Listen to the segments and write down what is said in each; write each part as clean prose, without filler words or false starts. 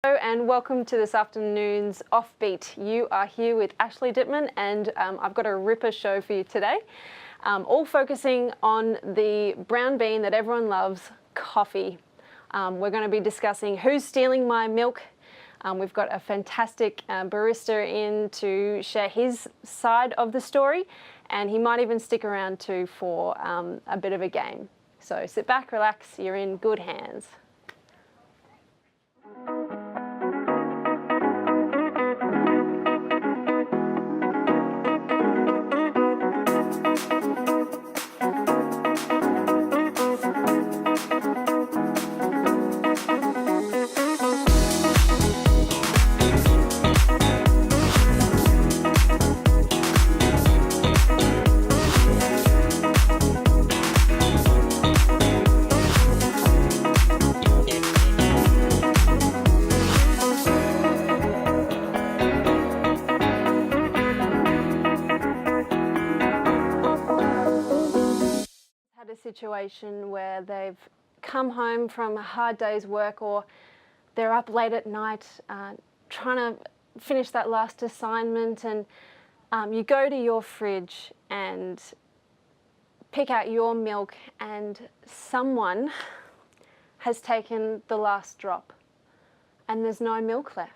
Hello and welcome to this afternoon's Offbeat. You are here with Ashley Dittman and I've got a ripper show for you today, all focusing on the brown bean that everyone loves, coffee. We're going to be discussing who's stealing my milk. We've got a fantastic barista in to share his side of the story, and he might even stick around too for a bit of a game. So sit back, relax, you're in good hands. A situation where they've come home from a hard day's work, or they're up late at night trying to finish that last assignment, and you go to your fridge and pick out your milk and someone has taken the last drop and there's no milk left.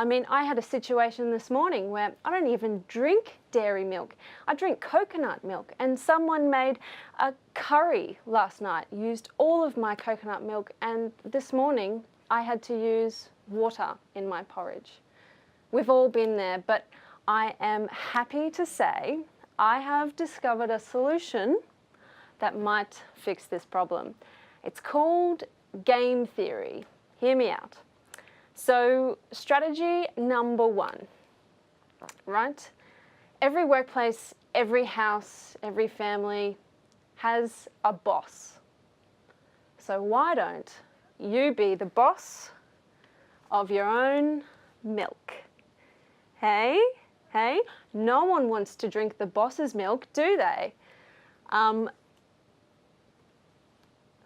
I mean, I had a situation this morning where I don't even drink dairy milk. I drink coconut milk, and someone made a curry last night, used all of my coconut milk, and this morning I had to use water in my porridge. We've all been there, but I am happy to say I have discovered a solution that might fix this problem. It's called game theory. Hear me out. So strategy number one, right? Every workplace, every house, every family has a boss. So why don't you be the boss of your own milk? Hey, no one wants to drink the boss's milk, do they?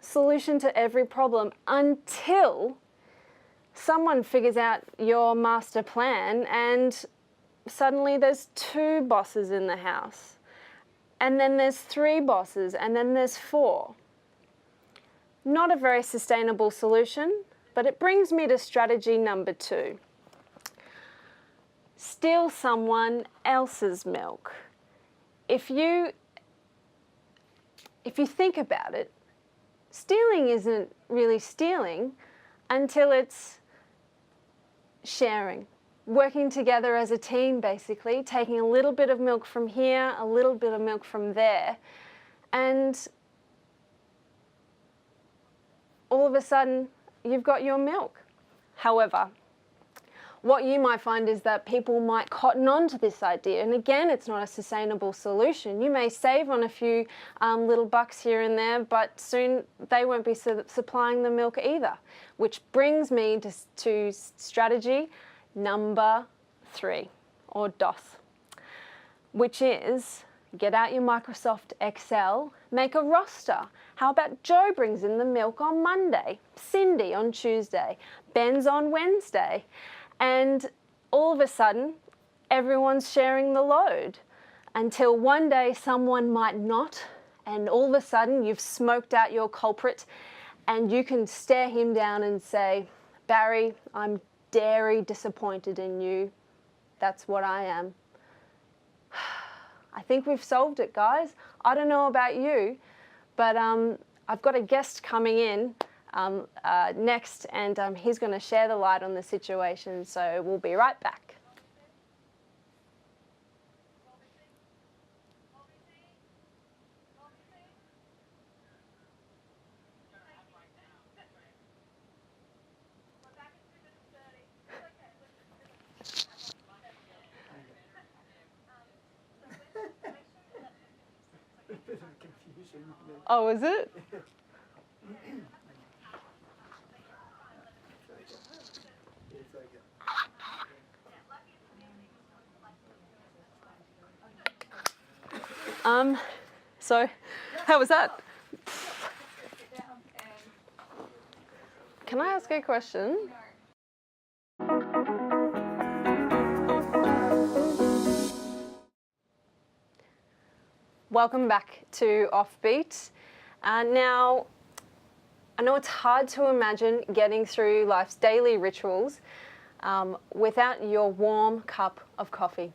Solution to every problem until someone figures out your master plan and suddenly there's 2 bosses in the house, and then there's 3 bosses, and then there's 4. Not a very sustainable solution, but it brings me to strategy number 2. Steal someone else's milk. If you think about it, stealing isn't really stealing until it's sharing, working together as a team, basically, taking a little bit of milk from here, a little bit of milk from there, and all of a sudden you've got your milk. However, what you might find is that people might cotton on to this idea, and again, it's not a sustainable solution. You may save on a few little bucks here and there, but soon they won't be supplying the milk either, which brings me to strategy number 3, or DOS, which is get out your Microsoft Excel, make a roster. How about Joe brings in the milk on Monday, Cindy on Tuesday, Ben's on Wednesday, and all of a sudden, everyone's sharing the load until one day someone might not, and all of a sudden you've smoked out your culprit and you can stare him down and say, Barry, I'm dairy disappointed in you. That's what I am. I think we've solved it, guys. I don't know about you, but I've got a guest coming in next, and he's going to share the light on the situation, so we'll be right back. Oh, is it? So how was that? Can I ask a question? Welcome back to Offbeat. Now, I know it's hard to imagine getting through life's daily rituals without your warm cup of coffee.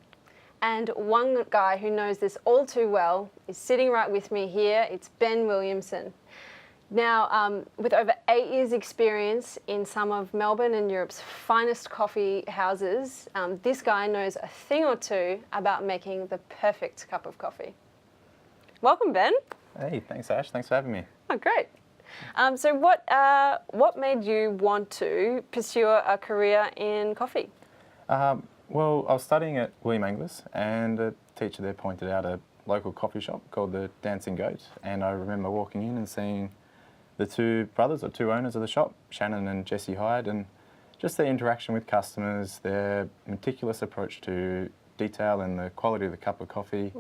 And one guy who knows this all too well is sitting right with me here. It's Ben Williamson. Now, with over 8 years' experience in some of Melbourne and Europe's finest coffee houses, this guy knows a thing or two about making the perfect cup of coffee. Welcome, Ben. Hey, thanks, Ash. Thanks for having me. Oh, great. So what made you want to pursue a career in coffee? Well, I was studying at Williamson and a teacher there pointed out a local coffee shop called the Dancing Goat, and I remember walking in and seeing the two brothers or two owners of the shop, Shannon and Jesse Hyde, and just their interaction with customers, their meticulous approach to detail and the quality of the cup of coffee,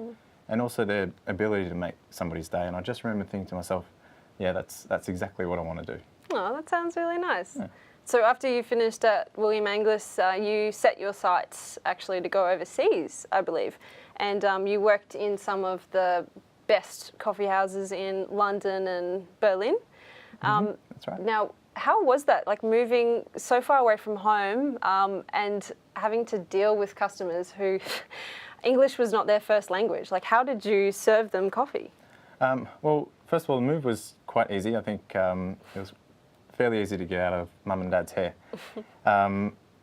and also their ability to make somebody's day. And I just remember thinking to myself, yeah, that's exactly what I want to do. Oh, that sounds really nice. Yeah. So after you finished at William Angliss, you set your sights actually to go overseas, I believe, and you worked in some of the best coffee houses in London and Berlin. That's right. Now, how was that, like moving so far away from home and having to deal with customers who English was not their first language? Like, how did you serve them coffee? Well, first of all, the move was quite easy. I think it was fairly easy to get out of mum and dad's hair.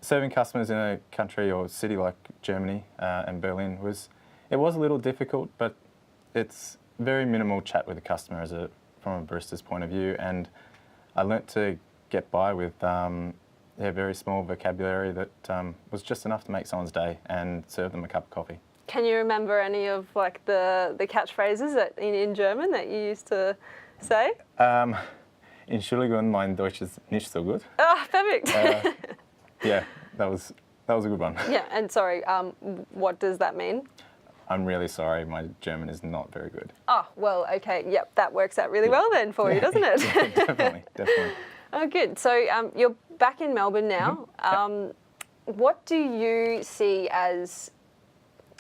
Serving customers in a country or city like Germany and Berlin was a little difficult, but it's very minimal chat with the customer from a barista's point of view, and I learnt to get by with very small vocabulary that was just enough to make someone's day and serve them a cup of coffee. Can you remember any of like the catchphrases in German that you used to say? Entschuldigung, mein Deutsch ist nicht so gut. Oh, perfect. Yeah, that was a good one. Yeah, and sorry, what does that mean? I'm really sorry, my German is not very good. Oh, well, okay, yep, that works out really well then for you, doesn't it? Definitely. Oh, good. So you're back in Melbourne now. What do you see as,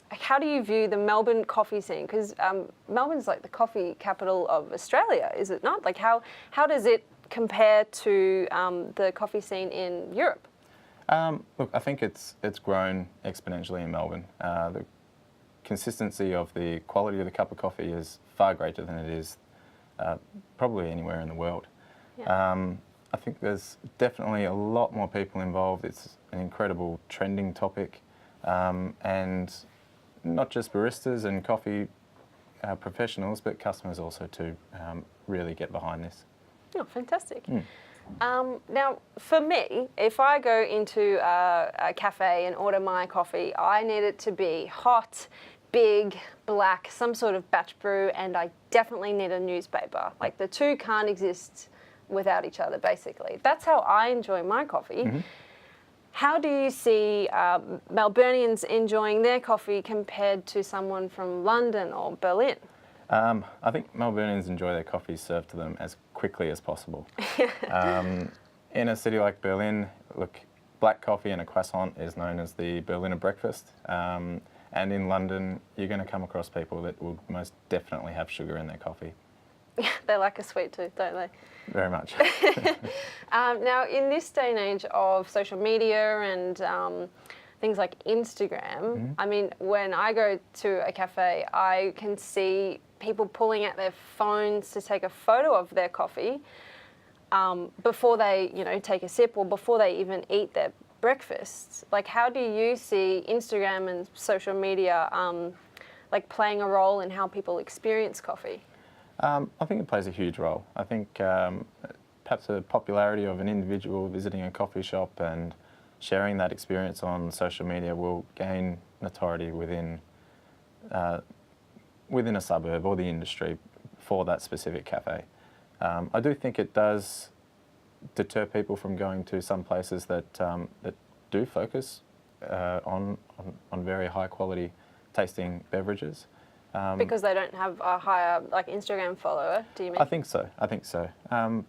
how do you view the Melbourne coffee scene? Because Melbourne's like the coffee capital of Australia, is it not? Like how does it compare to the coffee scene in Europe? Look, I think it's grown exponentially in Melbourne. The consistency of the quality of the cup of coffee is far greater than it is probably anywhere in the world. Yeah. I think there's definitely a lot more people involved. It's an incredible trending topic, and not just baristas and coffee professionals, but customers also too really get behind this. Oh, fantastic. Now, for me, if I go into a cafe and order my coffee, I need it to be hot, big, black, some sort of batch brew, and I definitely need a newspaper. Like the two can't exist without each other, basically. That's how I enjoy my coffee. How do you see Melburnians enjoying their coffee compared to someone from London or Berlin? I think Melburnians enjoy their coffee served to them as quickly as possible. In a city like Berlin, look, black coffee and a croissant is known as the Berliner breakfast. And in London, you're going to come across people that will most definitely have sugar in their coffee. They like a sweet tooth, don't they? Very much. Now, in this day and age of social media and things like Instagram, I mean, when I go to a cafe, I can see people pulling out their phones to take a photo of their coffee before they, take a sip or before they even eat their breakfast. Like, how do you see Instagram and social media like playing a role in how people experience coffee? I think it plays a huge role. I think perhaps the popularity of an individual visiting a coffee shop and sharing that experience on social media will gain notoriety within a suburb or the industry for that specific cafe. I do think it does deter people from going to some places that do focus on very high quality tasting beverages. Because they don't have a higher Instagram follower, do you mean? I think so.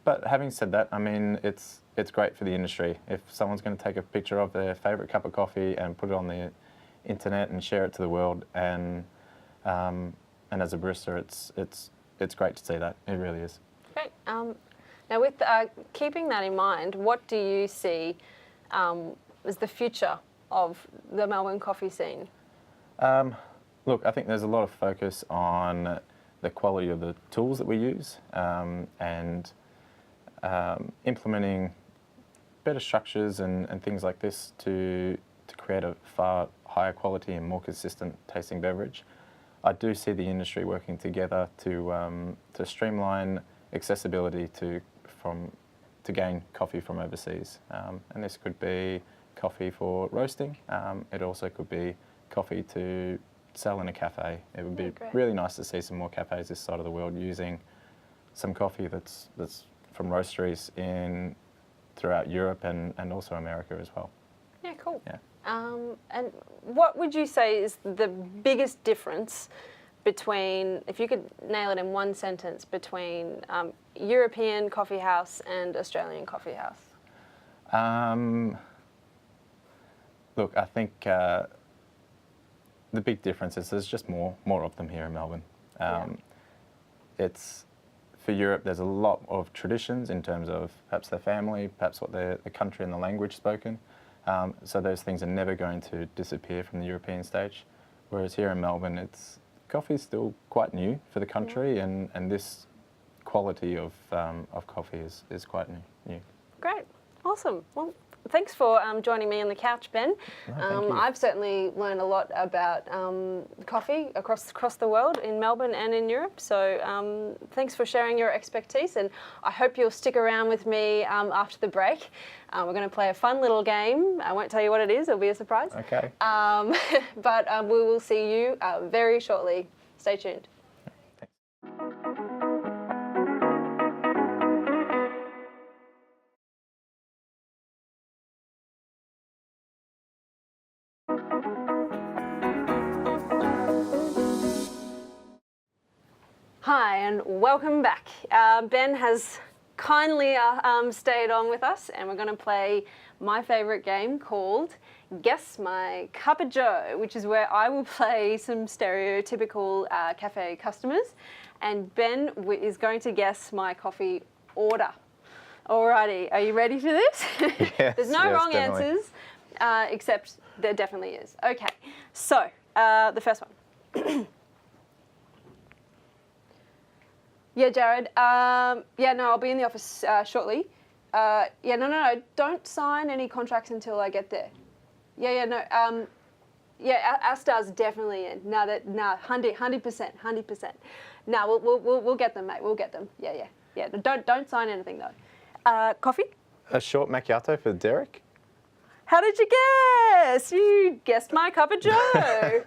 But having said that, I mean, it's great for the industry. If someone's going to take a picture of their favourite cup of coffee and put it on the internet and share it to the world and and as a barista, it's great to see that. It really is. Great. Now, with keeping that in mind, what do you see as the future of the Melbourne coffee scene? Look, I think there's a lot of focus on the quality of the tools that we use and implementing better structures and things like this to create a far higher quality and more consistent tasting beverage. I do see the industry working together to streamline accessibility to gain coffee from overseas, and this could be coffee for roasting. It also could be coffee to sell in a cafe. It would be really nice to see some more cafes this side of the world using some coffee that's from roasteries throughout Europe and also America as well. Yeah, cool. Yeah. And what would you say is the biggest difference between, if you could nail it in one sentence, between European coffee house and Australian coffee house? Look, I think the big difference is there's just more of them here in Melbourne. It's for Europe. There's a lot of traditions in terms of perhaps their family, perhaps what the country and the language spoken. So those things are never going to disappear from the European stage. Whereas here in Melbourne, coffee's still quite new for the country, and this quality of coffee is quite new. Great, awesome. Well, thanks for joining me on the couch, Ben. No, thank you. I've certainly learned a lot about coffee across the world, in Melbourne and in Europe. So thanks for sharing your expertise, and I hope you'll stick around with me after the break. We're going to play a fun little game. I won't tell you what it is. It'll be a surprise. Okay. But we will see you very shortly. Stay tuned. Hi and welcome back. Ben has kindly stayed on with us, and we're going to play my favourite game called Guess My Cup of Joe, which is where I will play some stereotypical cafe customers, and Ben is going to guess my coffee order. Alrighty, are you ready for this? Yes, There's no wrong definitely. answers, except there definitely is. Okay, so the first one. Yeah, Jared. Yeah, no, I'll be in the office shortly. No. Don't sign any contracts until I get there. No. Yeah, our star's definitely in. No, 100%. No, we'll get them, mate. We'll get them. Yeah. Don't sign anything though. Coffee? A short macchiato for Derek. How did you guess? You guessed my cup of Joe.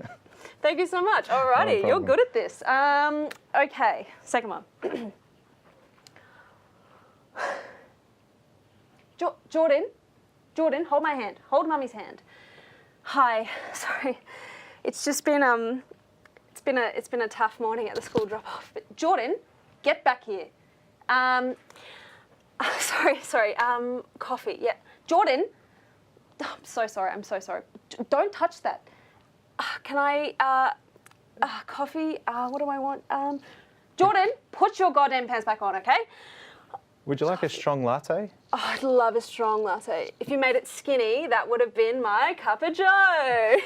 Thank you so much. Alrighty, No you're problem. good at this. Okay, second one. Jordan, hold my hand. Hold Mummy's hand. Hi, sorry. It's just been it's been a tough morning at the school drop-off. But Jordan, get back here. Sorry. Coffee. Yeah, Jordan. Oh, I'm so sorry. Don't touch that. Can I, coffee, what do I want? Jordan, put your goddamn pants back on, okay? Would you like a strong latte? Oh, I'd love a strong latte. If you made it skinny, that would have been my cup of Joe.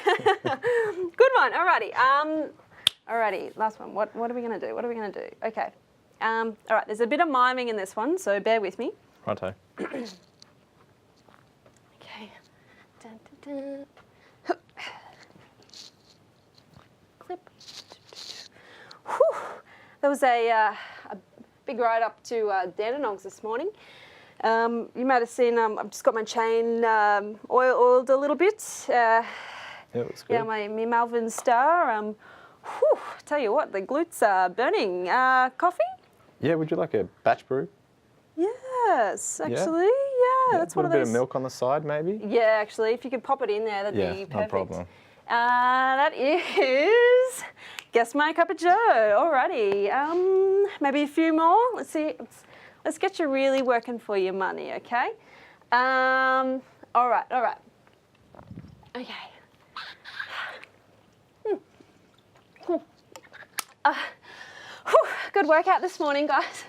Good one, alrighty, last one. What are we gonna do? Okay, all right, there's a bit of miming in this one, so bear with me. Righto. Okay. Dun, dun, dun. Clip. Whew. There was a big ride up to Dandenongs this morning. You might have seen I've just got my chain oiled a little bit. Yeah, it was good. Yeah, my Malvern Star. Tell you what, the glutes are burning. Coffee? Yeah, would you like a batch brew? Yes, actually, yeah, that's one of A bit those. of milk on the side, maybe? Yeah, actually, if you could pop it in there, that'd be perfect. No problem. That is Guess My Cup of Joe. Alrighty, maybe a few more. Let's see. Let's get you really working for your money, okay? All right. Okay. Good workout this morning, guys.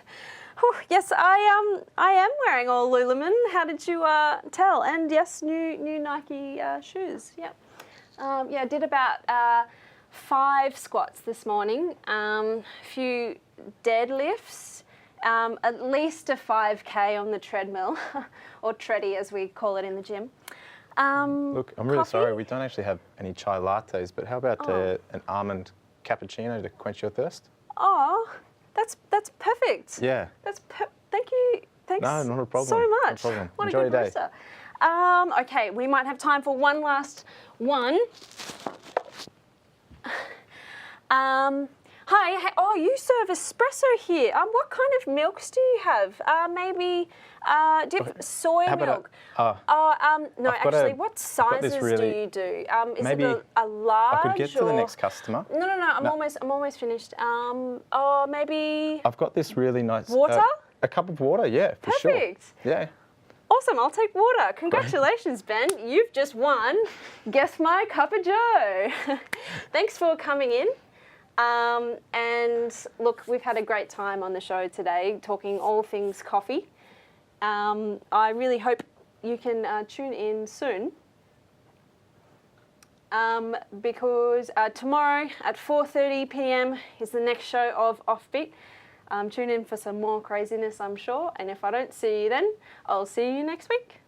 Whew, yes, I am wearing all Lululemon. How did you tell? And yes, new Nike shoes. Yep. Yeah, did about 5 squats this morning. A few deadlifts. At least a 5K on the treadmill, or treadie as we call it in the gym. Look, I'm really coffee? sorry, we don't actually have any chai lattes, but how about an almond cappuccino to quench your thirst? Oh, that's perfect. Yeah. Thank you. Thanks No, not a problem. so much. No problem. What Enjoy a good your day. barista. Okay, we might have time for one last one. Hi. Oh, you serve espresso here. What kind of milks do you have? Maybe do you have soy milk? No, actually, what sizes do you do? Is maybe it a large? I could get to the or- next customer. No. I'm almost finished. Maybe I've got this really nice water. A cup of water, yeah, for sure. Perfect. Yeah. Awesome, I'll take water. Congratulations, Ben. You've just won Guess My Cup of Joe. Thanks for coming in. And look, we've had a great time on the show today, talking all things coffee. I really hope you can tune in soon. Because tomorrow at 4:30 p.m. is the next show of Offbeat. Tune in for some more craziness, I'm sure. And if I don't see you then, I'll see you next week.